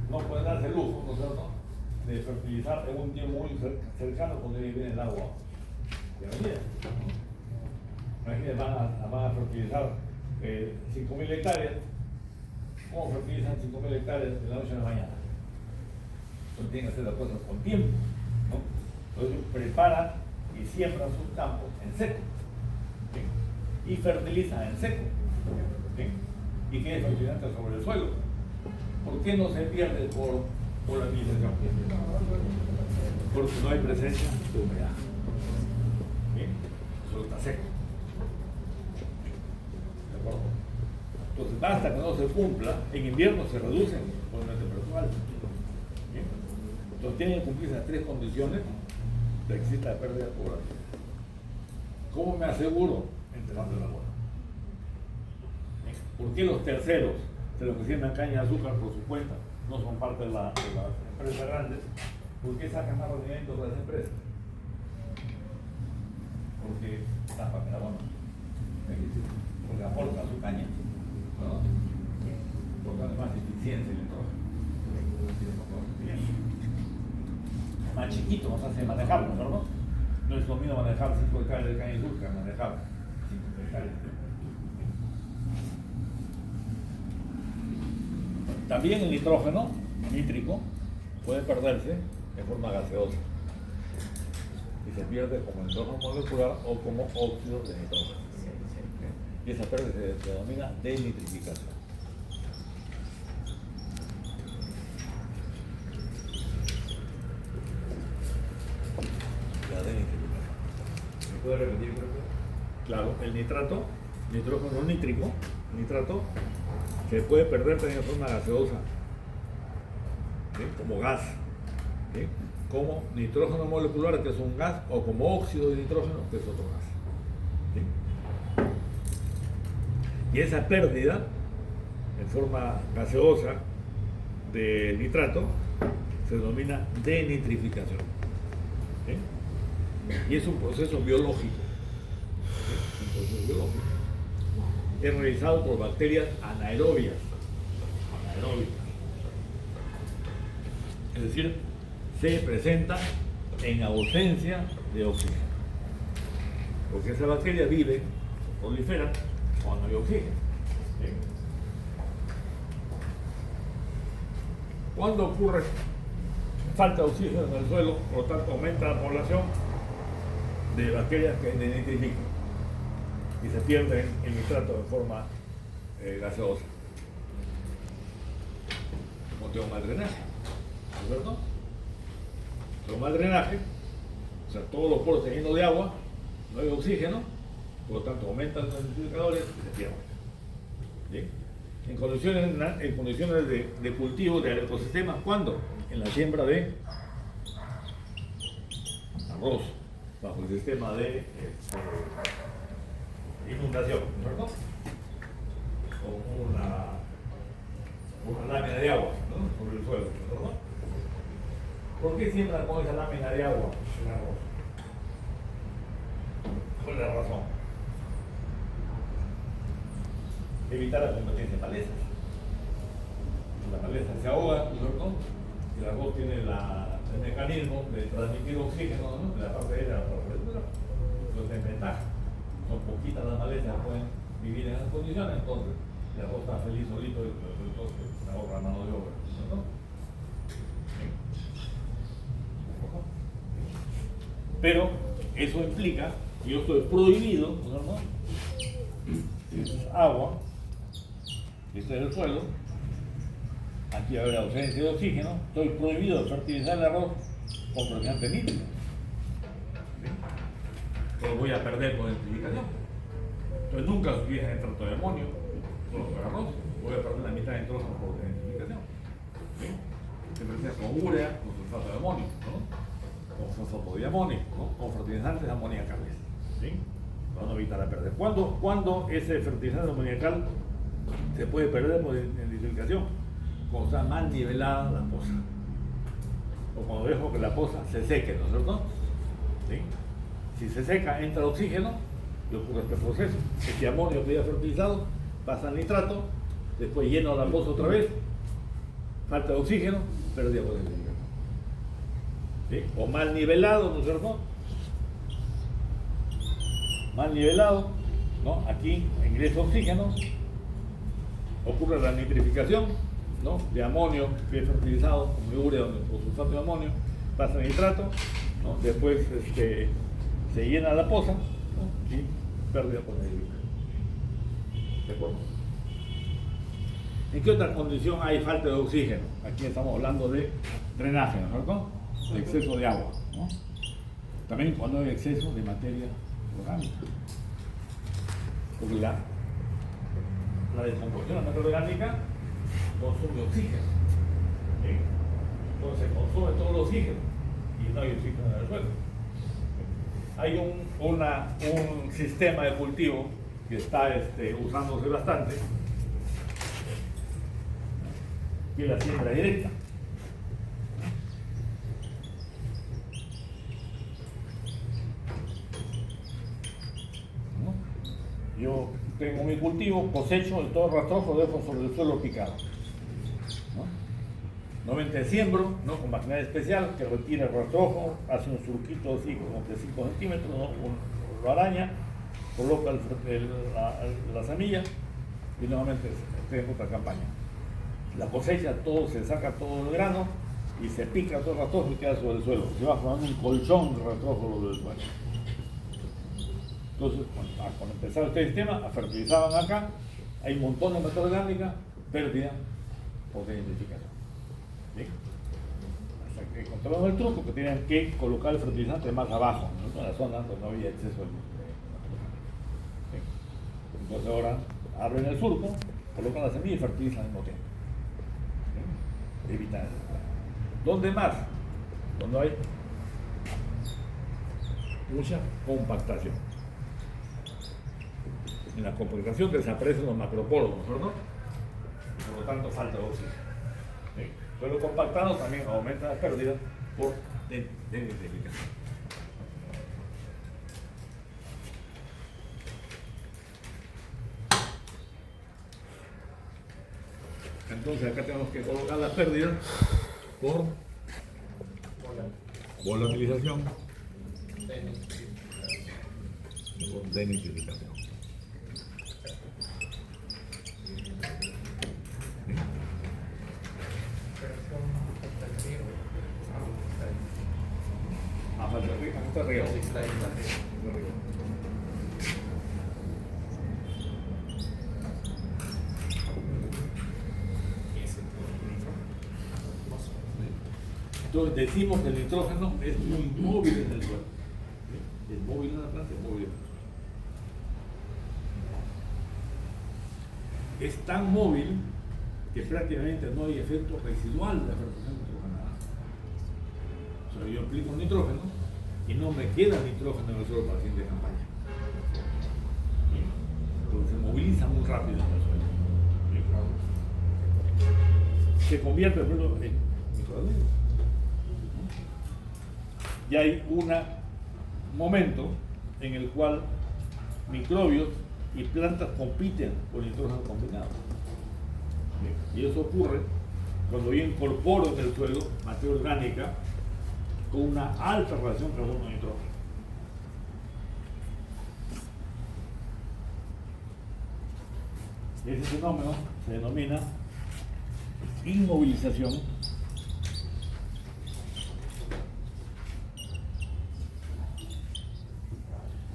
A: no pueden darse el lujo, ¿no es cierto?, de fertilizar en un tiempo muy cercano cuando viene el agua de la vida. Imagínense, van a fertilizar 5.000 hectáreas. ¿Cómo fertilizan 5.000 hectáreas de la noche a la mañana? Entonces tienen que hacer las cosas con tiempo, ¿no? Entonces preparan y siembran sus campos en seco, ¿sí? Y fertilizan en seco, ¿sí? Y tienen fertilizante sobre el suelo. ¿Por qué no se pierde por la administración? Porque no hay presencia de humedad, ¿sí? El suelo está seco. ¿De acuerdo? Entonces, basta que no se cumpla, en invierno se reduce por una temperatura alta. ¿Sí? Entonces, tienen que cumplir esas tres condiciones de que exista pérdida de población. ¿Cómo me aseguro? Enterrando el agua. ¿Sí? ¿Por qué los terceros, de los que siembran caña de azúcar por su cuenta, no son parte de las empresas grandes? ¿Por qué sacan más rendimientos de las empresas? Porque tapan el agua, porque aporta su caña, ¿no? Porque además es eficiencia el nitrógeno. Más chiquito nos hace manejarlo, ¿no? No es lo mismo manejar 5 hectáreas de caña de azúcar que manejar 5 hectáreas. También el nitrógeno nítrico puede perderse en forma gaseosa y se pierde como nitrógeno molecular o como óxido de nitrógeno. Y esa pérdida se denomina denitrificación. La denitrificación.
B: ¿Me puede repetir, profe?
A: Claro, el nitrato, nitrógeno nítrico, nitrato, se puede perder también en forma gaseosa, ¿sí? Como gas, ¿sí? Como nitrógeno molecular, que es un gas, o como óxido de nitrógeno, que es otro gas, ¿sí? Y esa pérdida en forma gaseosa de nitrato se denomina denitrificación, ¿sí? Y es un proceso biológico, ¿sí? Un proceso biológico. Es realizado por bacterias anaerobias. Es decir, se presenta en ausencia de oxígeno. Porque esa bacteria vive, prolifera, cuando hay oxígeno. ¿Sí? Cuando ocurre falta de oxígeno en el suelo, por lo tanto aumenta la población de bacterias que denitrifican y se pierde el nitrato de forma gaseosa. Como tengo mal drenaje, ¿no es cierto? Tengo mal drenaje, o sea, todos los poros están llenos de agua, no hay oxígeno, por lo tanto aumentan los nitrificadores y se pierden. ¿Sí? En condiciones de cultivo de ecosistemas, ¿cuándo? En la siembra de arroz, bajo el sistema de inundación, ¿no es cierto? O una lámina de agua, ¿no? Sobre el suelo, ¿no es cierto? ¿Por qué siembran con esa lámina de agua el arroz? ¿Cuál es la razón? Evitar la competencia de malezas. La maleza se ahoga, ¿no es cierto? Y el arroz tiene el mecanismo de transmitir oxígeno, ¿no? De la parte aérea a la parte superior. Entonces, en ventaja. Son poquitas las malezas que pueden vivir en esas condiciones, entonces el arroz está feliz solito y entonces se ahorra mano de obra, ¿no? Pero eso implica que yo estoy prohibido, ¿no? Si es agua, este es el suelo, aquí va a haber ausencia de oxígeno, estoy prohibido de fertilizar el arroz con fertilizante nítrico. Entonces voy a perder con denitrificación. Entonces nunca se utiliza nitrato de amonio, solo para arroz, voy a perder la mitad de nitrógeno por denitrificación. ¿Sí? Se presenta con urea, con sulfato de amonio, ¿no? Con fosfato de amonio, ¿no? Con fertilizantes amoniacales. ¿Sí? Para no evitar la pérdida. ¿Cuándo ese fertilizante amoniacal se puede perder por denitrificación? Cuando está mal nivelada la poza. O cuando dejo que la poza se seque, ¿no es cierto? ¿Sí? Si se seca, entra oxígeno y ocurre este proceso. Este amonio que ya fertilizado pasa al nitrato, después llena la poza otra vez, falta de oxígeno, pérdida de potencia. ¿Sí? O mal nivelado, ¿no es cierto? Mal nivelado, ¿no? Aquí ingresa oxígeno, ocurre la nitrificación, ¿no? De amonio que es fertilizado como urea o sulfato de amonio, pasa a nitrato, ¿no? Después se llena la poza, ¿no? Y pérdida de potencia. ¿De acuerdo? ¿En qué otra condición hay falta de oxígeno? Aquí estamos hablando de drenaje, ¿no es cierto? De exceso de agua, ¿no? También cuando hay exceso de materia orgánica. Porque la descomposición de la materia orgánica consume oxígeno. ¿Sí? Entonces consume todo el oxígeno y no hay oxígeno en el suelo. Hay un sistema de cultivo que está usándose bastante, que es la siembra directa. ¿No? Yo tengo mi cultivo, cosecho, el todo rastrojo lo dejo sobre el suelo picado. ¿No? Nuevamente siembro, ¿no? Con maquinaria especial que retira el rastrojo, hace un surquito así como de 5 centímetros, ¿no? Lo araña, coloca la semilla y nuevamente tengo otra campaña. La cosecha, todo se saca todo el grano y se pica todo el rastrojo y queda sobre el suelo. Se va formando un colchón de rastrojo sobre el suelo. Entonces, cuando empezaba este sistema, fertilizaban acá, hay un montón de materia orgánica, pérdida o de identificación. ¿Sí? Hasta que encontramos el truco que tienen que colocar el fertilizante más abajo, ¿no? En la zona donde no había exceso de materia orgánica. ¿Sí? Entonces ahora abren el surco, colocan la semilla y fertilizan al mismo tiempo. ¿Sí? Evitan el plaga. ¿Dónde más? Cuando hay mucha compactación. En la compactación desaparecen los macroporos, ¿no es cierto? Por lo tanto, falta de oxígeno. ¿Sí? Suelo compactado también aumenta la pérdida por denitrificación. Entonces acá tenemos que colocar las pérdidas por volatilización, por denitrificación. Está arriba. Entonces decimos que el nitrógeno es muy móvil en el suelo. ¿Sí? Es móvil en la planta, es móvil en el suelo. Es tan móvil que prácticamente no hay efecto residual de la fertilización nitrogenada. O sea, yo aplico nitrógeno y no me queda nitrógeno en el suelo para la siguiente campaña. Porque se moviliza muy rápido en el suelo. Se convierte primero en microorganismos. Y hay un momento en el cual microbios y plantas compiten por nitrógeno combinado. Y eso ocurre cuando yo incorporo en el suelo materia orgánica con una alta relación carbono-nitrógeno. Ese fenómeno se denomina inmovilización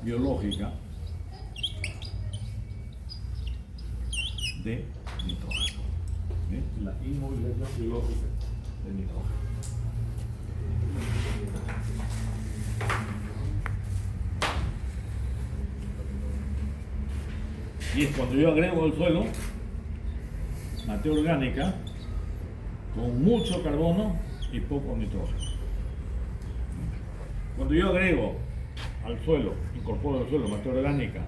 A: biológica de nitrógeno. ¿Sí? La inmovilización biológica de nitrógeno. Y es cuando yo agrego al suelo materia orgánica con mucho carbono y poco nitrógeno. Cuando yo agrego al suelo, incorporo al suelo materia orgánica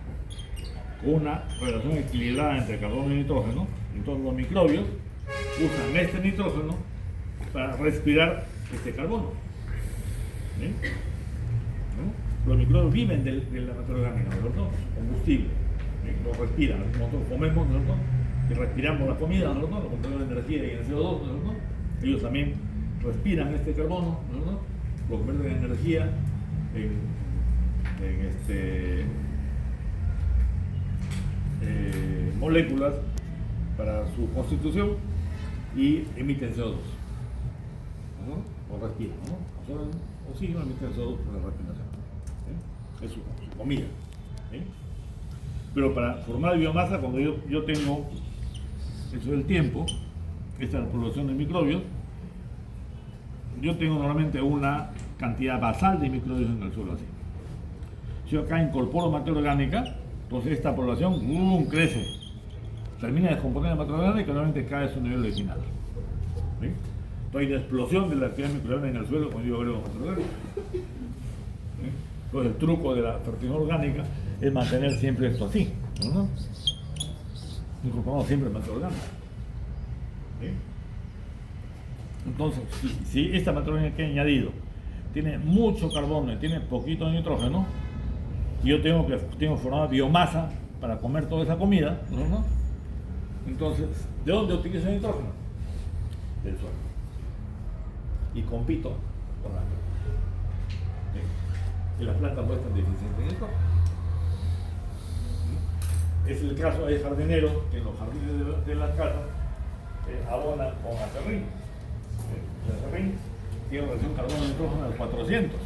A: con una relación equilibrada entre carbono y nitrógeno, entonces los microbios usan este nitrógeno para respirar este carbono. ¿Sí? ¿No? Los microbios viven de la materia orgánica, ¿no? Con combustible, lo respiran. Nosotros comemos, ¿no? Y respiramos la comida, ¿no? Lo convertimos en energía y en CO2, ¿no? Ellos también respiran este carbono, ¿no? Lo convierten en energía, moléculas para su constitución y emiten CO2, ¿no? O respiran, ¿no? Absorben oxígeno, emiten CO2 por la respiración. Es su comida. Pero para formar biomasa, cuando yo tengo eso del tiempo, esta es la población de microbios, yo tengo normalmente una cantidad basal de microbios en el suelo así. Si yo acá incorporo materia orgánica, entonces esta población crece, termina de descomponer la materia orgánica y normalmente cae a su nivel original. ¿Sí? Entonces hay una explosión de la actividad microbiana en el suelo cuando yo agrego materia orgánica. ¿Sí? Entonces el truco de la fertilización orgánica es mantener siempre esto así, ¿no? Incorporamos siempre materia orgánica. ¿Sí? Entonces, si esta materia orgánica que he añadido tiene mucho carbono y tiene poquito nitrógeno, y yo tengo formada biomasa para comer toda esa comida, ¿no? Entonces, ¿de dónde utilizo el nitrógeno? Del suelo. Y compito con la planta. ¿Sí? Y las plantas muestran deficiencia de nitrógeno. ¿Sí? Es el caso de jardineros que en los jardines de las casas abonan con acerrín. El acerrín tiene relación carbono-nitrógeno de 400.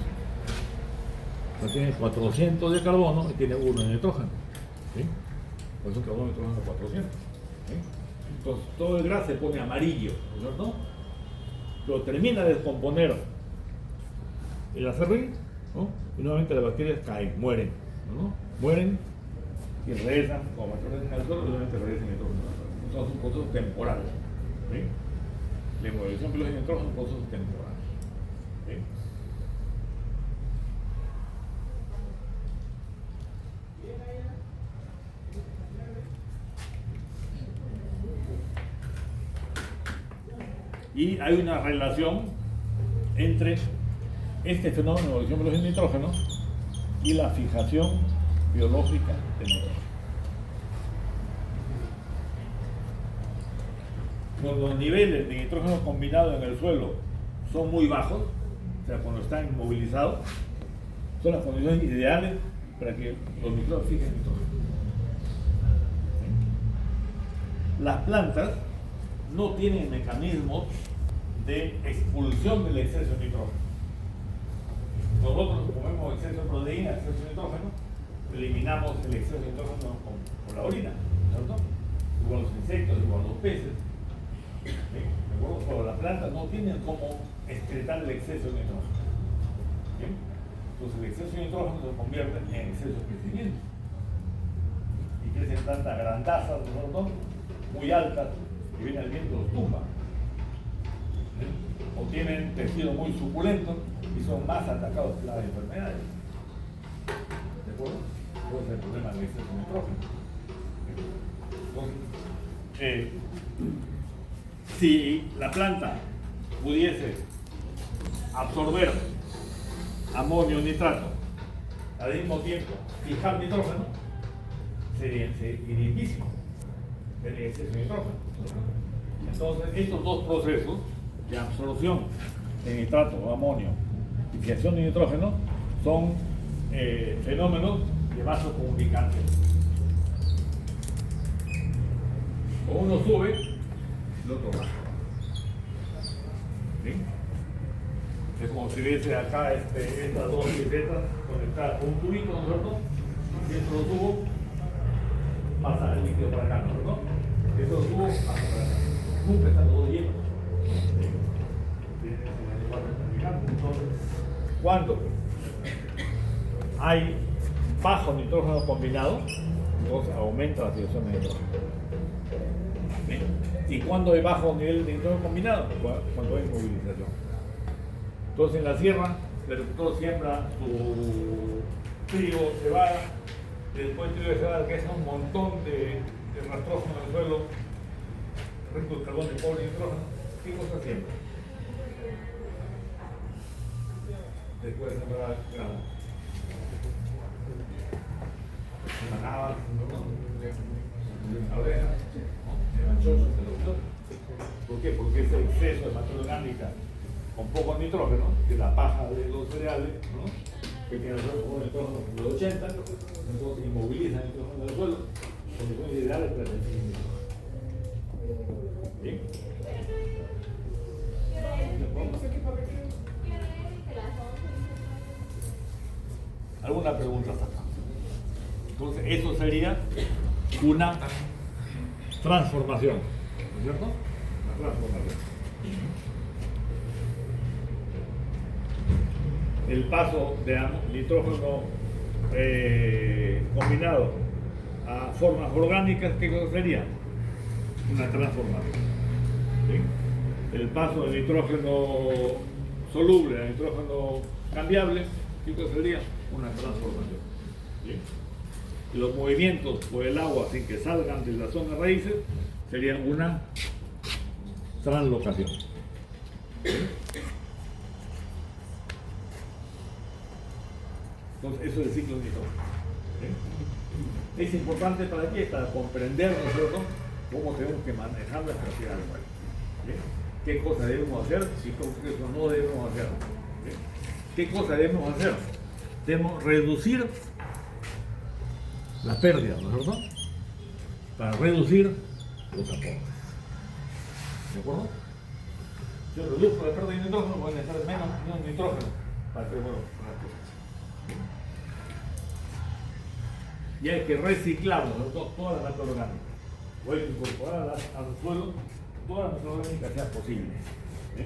A: O sea, tiene 400 de carbono y tiene 1 de nitrógeno. ¿Sí? Por eso carbono y nitrógeno de 400. ¿Sí? Entonces todo el gas se pone amarillo, ¿no es cierto? Pero termina de descomponer el acerrín, ¿no? Y nuevamente las bacterias caen, mueren, ¿no? Mueren y regresan como materiales en el suelo y nuevamente regresan en nitrógeno. Son un proceso temporal. ¿Sí? La inmovilización biológica de nitrógeno es un proceso temporal. ¿Sí? Y hay una relación entre este fenómeno de evolución biológica de nitrógeno y la fijación biológica de nitrógeno. Cuando los niveles de nitrógeno combinado en el suelo son muy bajos, o sea, cuando están inmovilizados, son las condiciones ideales para que los microbios fijen nitrógeno. Las plantas no tienen mecanismos de expulsión del exceso de nitrógeno. Nosotros comemos exceso de proteína, exceso de nitrógeno, eliminamos el exceso de nitrógeno con la orina, ¿cierto? Igual los insectos, igual los peces. ¿Sí? Pero las plantas no tienen cómo excretar el exceso de nitrógeno. ¿Sí? Entonces el exceso de nitrógeno se convierte en exceso de crecimiento. Y crecen plantas grandazas, ¿no? Muy altas, que viene el viento los tumba. ¿Sí? O tienen tejido muy suculento y son más atacados por las enfermedades. ¿De acuerdo? Ese es el problema del exceso de nitrógeno. Entonces, si la planta pudiese absorber amonio y nitrato al mismo tiempo fijar nitrógeno, sería inequísimo el exceso de nitrógeno. Entonces, estos dos procesos de absorción de nitrato o amonio y fijación de nitrógeno son fenómenos de vasocomunicantes. O uno sube, el otro baja. ¿Sí? Es como si hubiese acá estas dos pipetas conectadas con un tubito, ¿no es cierto? Y dentro del tubo pasa el líquido para acá, ¿no es cierto? Dentro del tubo pasa para acá. Nunca están todos llenos. ¿Sí? Entonces, cuando hay bajo nitrógeno combinado, entonces aumenta la fijación de nitrógeno. ¿Y cuando hay bajo nivel de nitrógeno combinado? Cuando hay movilización. Entonces en la sierra, el agricultor siembra su trigo, cebada, y después el trigo de cebada que es un montón de rastrógeno en el suelo, rico de carbono y pobre en nitrógeno. ¿Qué cosa siembra? Después de sembrar grano. manaba, avena, chocho, ¿por qué? Porque ese exceso de materia orgánica con poco nitrógeno, que es la paja de los cereales, ¿no? Que tiene un nitrógeno de 80, entonces inmoviliza el nitrógeno del suelo, condiciones ideales para el crecimiento. ¿Bien? ¿Alguna pregunta hasta acá? Entonces, eso sería una transformación, ¿no es cierto? Una transformación. El paso de nitrógeno combinado a formas orgánicas, ¿qué cosa sería? Una transformación. ¿Sí? El paso de nitrógeno soluble a nitrógeno cambiable, ¿qué cosa sería? Una transformación. ¿Sí? Los movimientos por el agua sin que salgan de la zona de raíces serían una translocación. ¿Sí? Entonces, eso es el ciclo de nitrógeno. ¿Sí? Es importante para aquí, para comprender nosotros cómo tenemos que manejar la cantidad de agua. ¿Sí? ¿Qué cosas debemos hacer y qué cosas no debemos hacer? ¿Sí? ¿Qué cosas debemos hacer? Debemos reducir las pérdidas, ¿no es cierto? Para reducir los aportes. ¿De acuerdo? Si yo reduzco la pérdida de nitrógeno, voy a necesitar menos nitrógeno para que, bueno, para que y hay que reciclar toda la materia orgánica. Voy a incorporar al suelo toda la materia orgánica que sea posible. ¿Sí?